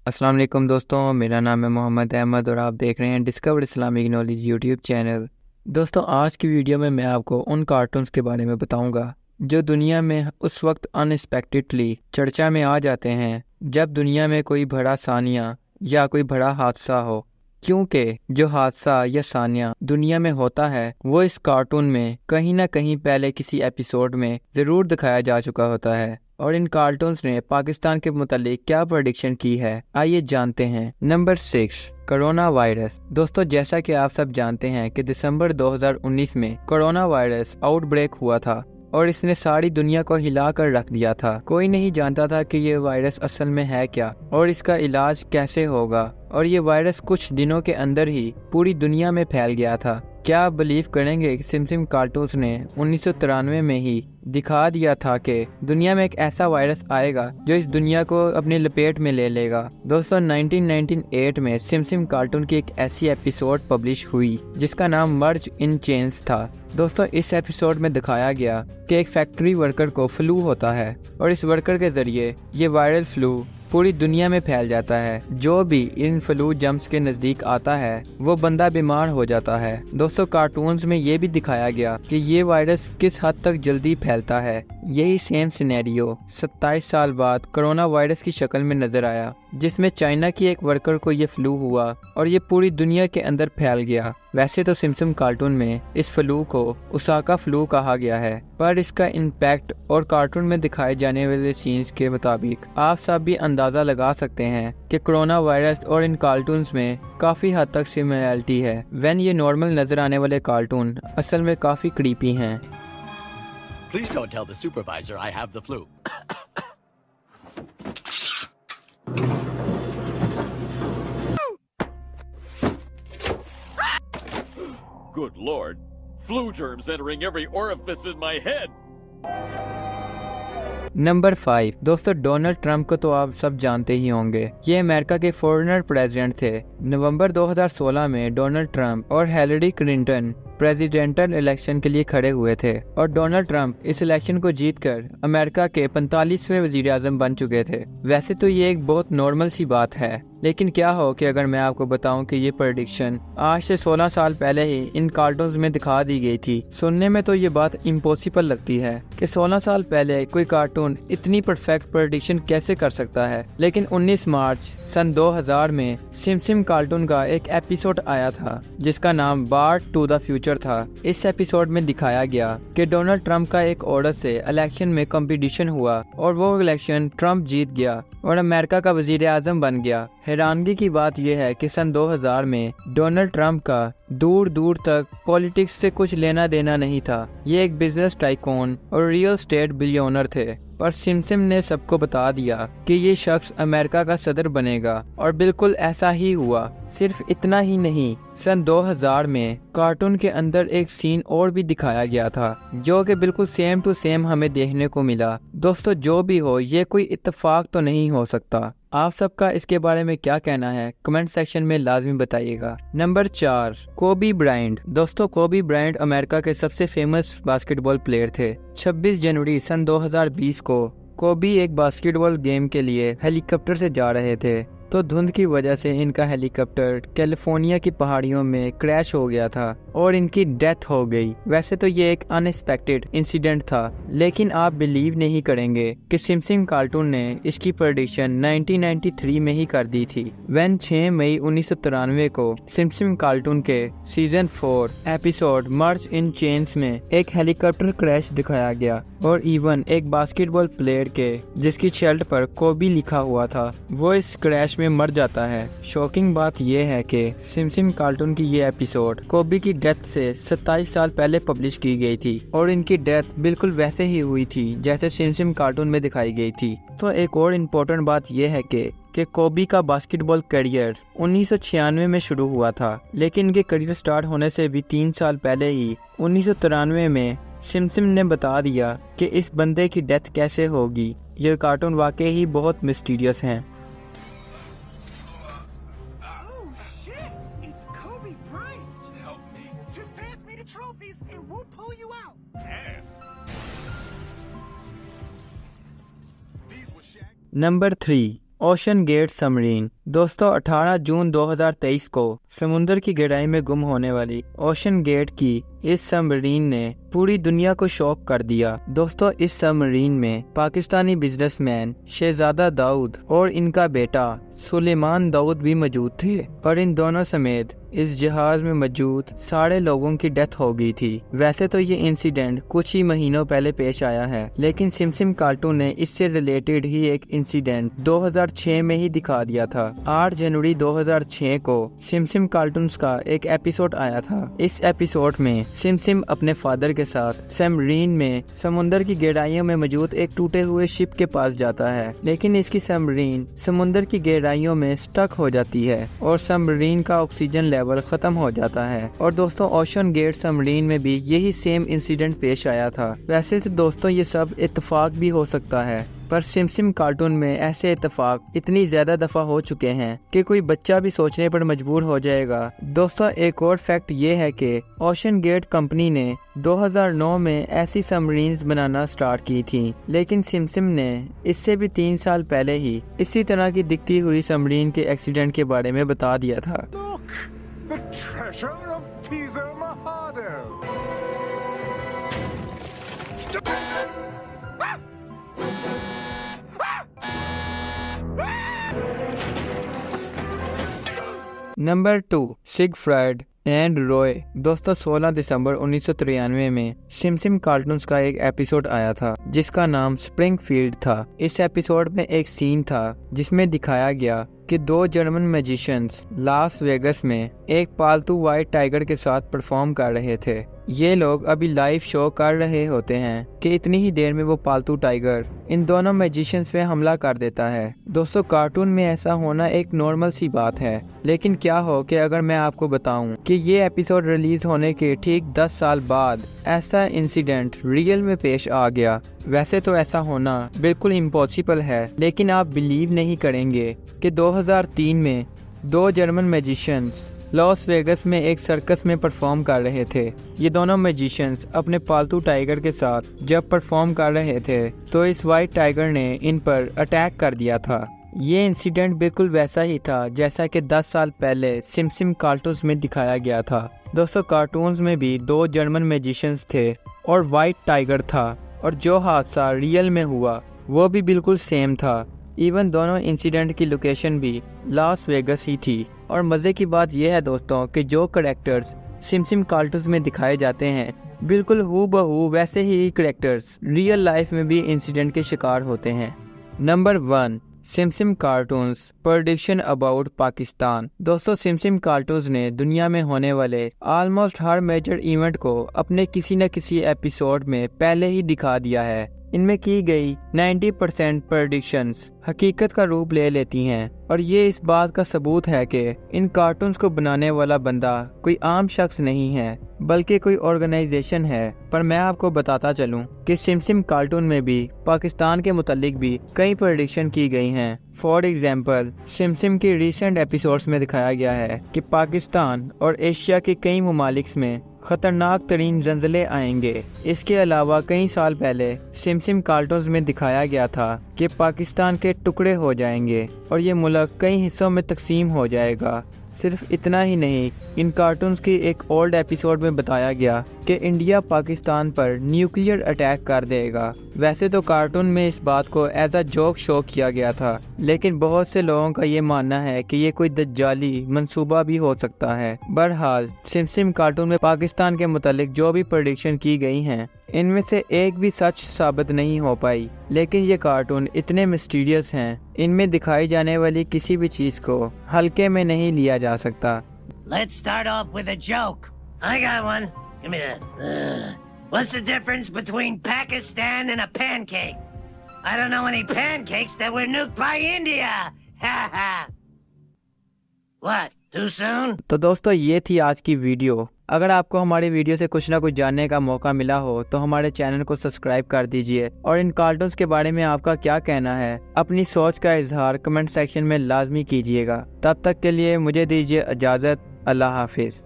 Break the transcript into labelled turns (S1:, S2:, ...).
S1: अस्सलाम वालेकुम दोस्तों, मेरा नाम है मोहम्मद अहमद और आप देख रहे हैं discover Islamic knowledge YouTube channel. दोस्तों, आज की वीडियो में मैं आपको उन कार्टून्स के बारे में बताऊंगा जो दुनिया में उस वक्त अनएक्सपेक्टेडली चर्चा में आ जाते हैं जब दुनिया में कोई बड़ा सानिया या कोई बड़ा हादसा हो। क्योंकि जो हादसा या सानिया दुनिया में होता है वो इस कार्टून में कहीं ना कहीं पहले किसी एपिसोड में ज़रूर दिखाया जा चुका होता है। और इन कार्टून्स ने पाकिस्तान के मुतालिक क्या प्रेडिक्शन की है, आइए जानते हैं। Number 6, corona virus. दोस्तों, जैसा कि आप सब जानते हैं कि दिसंबर 2019 में कोरोना वायरस आउटब्रेक हुआ था और इसने सारी दुनिया को हिला कर रख दिया था। कोई नहीं जानता था कि ये वायरस असल में है क्या और इसका इलाज कैसे होगा, और ये वायरस कुछ दिनों के अंदर ही पूरी दुनिया में फैल गया था। क्या आप बिलीव करेंगे कि सिमसिम कार्टून्स ने 1993 में ही दिखा दिया था कि दुनिया में एक ऐसा वायरस आएगा जो इस दुनिया को अपनी लपेट में ले लेगा। दोस्तों, 1998 में सिमसिम कार्टून की एक ऐसी एपिसोड पब्लिश हुई जिसका नाम मर्ज इन चेन्स था। दोस्तों, इस एपिसोड में दिखाया गया कि एक फैक्ट्री वर्कर को फ्लू होता है और इस वर्कर के जरिए ये वायरल फ्लू पूरी दुनिया में फैल जाता है। जो भी इन फ्लू जम्प्स के नजदीक आता है वो बंदा बीमार हो जाता है। दोस्तों, कार्टून्स में ये भी दिखाया गया कि ये वायरस किस हद तक जल्दी फैलता है। यही सेम सिनेरियो 27 साल बाद कोरोना वायरस की शक्ल में नजर आया, जिसमें चाइना की एक वर्कर को ये फ्लू हुआ और ये पूरी दुनिया के अंदर फैल गया। वैसे तो सिमसिम कार्टून में इस फ्लू को ओसाका फ्लू कहा गया है, पर इसका इम्पैक्ट और कार्टून में दिखाए जाने वाले सीन्स के मुताबिक आप सब भी अंदाजा लगा सकते हैं कि कोरोना वायरस और इन कार्टून्स में काफी हद तक सिमिलरिटी है। वैन ये नॉर्मल नजर आने वाले कार्टून असल में काफी क्रीपी हैं।
S2: Please don't tell the supervisor I have the flu. Good Lord. Flu germs entering every orifice in my head.
S1: Number 5, दोस्तों, डोनाल्ड ट्रंप को तो आप सब जानते ही होंगे। ये अमेरिका के फॉरेनर प्रेसिडेंट थे। नवंबर 2016 में डोनाल्ड ट्रंप और हिलरी क्लिंटन प्रेसिडेंटल इलेक्शन के लिए खड़े हुए थे और डोनाल्ड ट्रंप इस इलेक्शन को जीतकर अमेरिका के 45वें वजीर आजम बन चुके थे। वैसे तो ये एक बहुत नॉर्मल सी बात है, लेकिन क्या हो कि अगर मैं आपको बताऊं कि ये प्रेडिक्शन आज से 16 साल पहले ही इन कार्टून्स में दिखा दी गई थी। सुनने में तो ये बात इम्पॉसिबल लगती है कि 16 साल पहले कोई कार्टून इतनी परफेक्ट प्रेडिक्शन कैसे कर सकता है। लेकिन 19 मार्च सन 2000 में सिमसिम कार्टून का एक एपिसोड आया था जिसका नाम बार्ट टू द फ्यूचर था। इस एपिसोड में दिखाया गया कि डोनाल्ड ट्रंप का एक औरत से इलेक्शन में कंपटीशन हुआ और वो इलेक्शन ट्रंप जीत गया और अमेरिका का वजीर आजम बन गया। हैरानगी की बात यह है कि सन 2000 में डोनाल्ड ट्रंप का दूर दूर तक पॉलिटिक्स से कुछ लेना देना नहीं था। ये एक बिजनेस टाइकून और रियल स्टेट बिलियनर थे, पर सिमसिम ने सबको बता दिया कि ये शख्स अमेरिका का सदर बनेगा और बिल्कुल ऐसा ही हुआ। सिर्फ इतना ही नहीं, सन 2000 में कार्टून के अंदर एक सीन और भी दिखाया गया था जो कि बिल्कुल सेम टू सेम हमें देखने को मिला। दोस्तों, जो भी हो, ये कोई इत्तेफाक तो नहीं हो सकता। आप सबका इसके बारे में क्या कहना है कमेंट सेक्शन में लाजमी बताइएगा। नंबर 4, कोबी ब्रायंट। दोस्तों, कोबी ब्रायंट अमेरिका के सबसे फेमस बास्केटबॉल प्लेयर थे। 26 जनवरी सन 2020 को कोबी एक बास्केटबॉल गेम के लिए हेलीकॉप्टर से जा रहे थे तो धुंध की वजह से इनका हेलीकॉप्टर कैलिफोर्निया की पहाड़ियों में क्रैश हो गया था और इनकी डेथ हो गई। वैसे तो ये एक अनएक्सपेक्टेड इंसिडेंट था, लेकिन आप बिलीव नहीं करेंगे कि सिमसिम कार्टून ने इसकी प्रेडिक्शन 1993 में ही कर दी थी। वैन 6 मई 1993 को सिमसिम कार्टून के season 4 episode merge in chains में एक हेलीकॉप्टर क्रैश दिखाया गया और इवन एक बास्केटबॉल प्लेयर के जिसकी शर्ट पर कोबी लिखा हुआ था वो इस क्रैश में मर जाता है। शॉकिंग बात यह है कि सिमसिम कार्टून की ये एपिसोड कोबी की डेथ से 27 साल पहले पब्लिश की गई थी और इनकी डेथ बिल्कुल वैसे ही हुई थी जैसे सिमसिम कार्टून में दिखाई गई थी। तो एक और इम्पोर्टेंट बात यह है कि कोबी का बास्केटबॉल करियर 1996 में शुरू हुआ था, लेकिन इनके करियर स्टार्ट होने से भी 3 साल पहले ही 1993 में सिमसिम ने बता दिया कि इस बंदे की डेथ कैसे होगी। ये कार्टून वाकई ही बहुत मिस्टीरियस हैं। Number 3, Ocean Gate submarine. दोस्तों 18 जून 2023 को समुद्र की गहराई में गुम होने वाली ओशन गेट की इस सबमरीन ने पूरी दुनिया को शॉक कर दिया। दोस्तों इस सबमरीन में पाकिस्तानी बिजनेसमैन शहजादा दाऊद और इनका बेटा सुलेमान दाऊद भी मौजूद थे और इन दोनों समेत इस जहाज में मौजूद सारे लोगों की डेथ हो गई थी। वैसे तो ये इंसिडेंट कुछ ही महीनों पहले पेश आया है, लेकिन सिमसिम कार्टून ने इससे रिलेटेड ही एक इंसिडेंट 2006 में ही दिखा दिया था। 8 जनवरी 2006 को सिमसिम कार्टून्स का एक एपिसोड आया था। इस एपिसोड में सिमसिम अपने फादर के साथ सबमरीन में समुद्र की गहराइयों में मौजूद एक टूटे हुए शिप के पास जाता है, लेकिन इसकी सबमरीन समुद्र की गहराइयों में स्टक हो जाती है और सबमरीन का ऑक्सीजन लेवल खत्म हो जाता है। और दोस्तों ओशन गेट सबमरीन में भी यही सेम इंसिडेंट पेश आया था। वैसे तो दोस्तों ये सब इत्तेफाक भी हो सकता है, पर सिमसिम कार्टून में ऐसे इत्तेफाक इतनी ज्यादा दफा हो चुके हैं कि कोई बच्चा भी सोचने पर मजबूर हो जाएगा। दोस्तों एक और फैक्ट ये है कि ओशन गेट कंपनी ने 2009 में ऐसी सबमरीन्स बनाना स्टार्ट की थी, लेकिन सिमसिम ने इससे भी 3 साल पहले ही इसी तरह की दिखती हुई सबमरीन के एक्सीडेंट के बारे में बता दिया था।
S3: The treasure of Pisa Mahado.
S1: Number 2 Siegfried and Roy. दोस्तों 16 दिसंबर 1993 में सिमसिम कार्टून्स का एक एपिसोड आया था जिसका नाम स्प्रिंगफील्ड था। इस एपिसोड में एक सीन था जिसमें दिखाया गया कि 2 जर्मन मैजिशियंस लास वेगस में एक पालतू व्हाइट टाइगर के साथ परफॉर्म कर रहे थे। ये लोग अभी लाइव शो कर रहे होते हैं कि इतनी ही देर में वो पालतू टाइगर इन दोनों मैजिशियंस पे हमला कर देता है। दोस्तों कार्टून में ऐसा होना एक नॉर्मल सी बात है, लेकिन क्या हो कि अगर मैं आपको बताऊं कि ये एपिसोड रिलीज होने के ठीक 10 साल बाद ऐसा इंसिडेंट रियल में पेश आ गया। वैसे तो ऐसा होना बिल्कुल इम्पॉसिबल है, लेकिन आप बिलीव नहीं करेंगे कि 2003 में 2 जर्मन मैजिशियंस लॉस वेगस में एक सर्कस में परफॉर्म कर रहे थे। ये दोनों मैजिशियंस अपने पालतू टाइगर के साथ जब परफॉर्म कर रहे थे तो इस वाइट टाइगर ने इन पर अटैक कर दिया था। ये इंसिडेंट बिल्कुल वैसा ही था जैसा कि 10 साल पहले सिमसिम कार्टून्स में दिखाया गया था। दोस्तों कार्टून्स में भी 2 जर्मन मैजिशियंस थे और वाइट टाइगर था, और जो हादसा रियल में हुआ वो भी बिल्कुल सेम था। इवन दोनों इंसिडेंट की लोकेशन भी लास वेगस ही थी। और मज़े की बात यह है दोस्तों कि जो करैक्टर्स सिमसिम कार्टून्स में दिखाए जाते हैं बिल्कुल हूबहू वैसे ही करैक्टर्स रियल लाइफ में भी इंसिडेंट के शिकार होते हैं। Number 1 Simsim cartoons prediction about Pakistan. दोस्तों सिमसिम कार्टून्स ने दुनिया में होने वाले ऑलमोस्ट हर मेजर इवेंट को अपने किसी न किसी एपिसोड में पहले ही दिखा दिया है। इनमें की गई 90% प्रेडिक्शंस हकीकत का रूप ले लेती हैं, और ये इस बात का सबूत है कि इन कार्टून्स को बनाने वाला बंदा कोई आम शख्स नहीं है बल्कि कोई ऑर्गेनाइजेशन है। पर मैं आपको बताता चलूं कि सिमसिम कार्टून में भी पाकिस्तान के मुतालिक भी कई प्रेडिक्शन की गई हैं। फॉर एग्जाम्पल सिमसिम के रिसेंट एपिसोड्स में दिखाया गया है कि पाकिस्तान और एशिया के कई ममालिक में खतरनाक तरीन ज़ल्ज़ले आएंगे। इसके अलावा कई साल पहले सिमसिम कार्टून्स में दिखाया गया था कि पाकिस्तान के टुकड़े हो जाएंगे और ये मुल्क कई हिस्सों में तकसीम हो जाएगा। सिर्फ इतना ही नहीं, इन कार्टून्स की एक ओल्ड एपिसोड में बताया गया कि इंडिया पाकिस्तान पर न्यूक्लियर अटैक कर देगा। वैसे तो कार्टून में इस बात को एज अ जोक शो किया गया था, लेकिन बहुत से लोगों का ये मानना है कि ये कोई दज्जाली मंसूबा भी हो सकता है। बहरहाल सिमसिम कार्टून में पाकिस्तान के मुतालिक जो भी प्रेडिक्शन की गई हैं इनमें से एक भी सच साबित नहीं हो पाई। लेकिन ये कार्टून इतने मिस्टीरियस हैं, इनमें दिखाई जाने वाली किसी भी चीज को हल्के में नहीं लिया जा सकता।
S4: Let's start off with a joke. I got one. Give me that. What's the difference between Pakistan and a pancake? I don't know any pancakes that were nuked by India. Ha ha. What? Too soon?
S1: तो दोस्तों ये थी आज की video. अगर आपको हमारी video से कुछ ना कुछ जानने का मौका मिला हो तो हमारे चैनल को सब्सक्राइब कर दीजिए, और इन कार्टून्स के बारे में आपका क्या कहना है अपनी सोच का इजहार कमेंट सेक्शन में लाजमी कीजिएगा। तब तक के लिए मुझे दीजिए इजाज़त। अल्लाह हाफिज।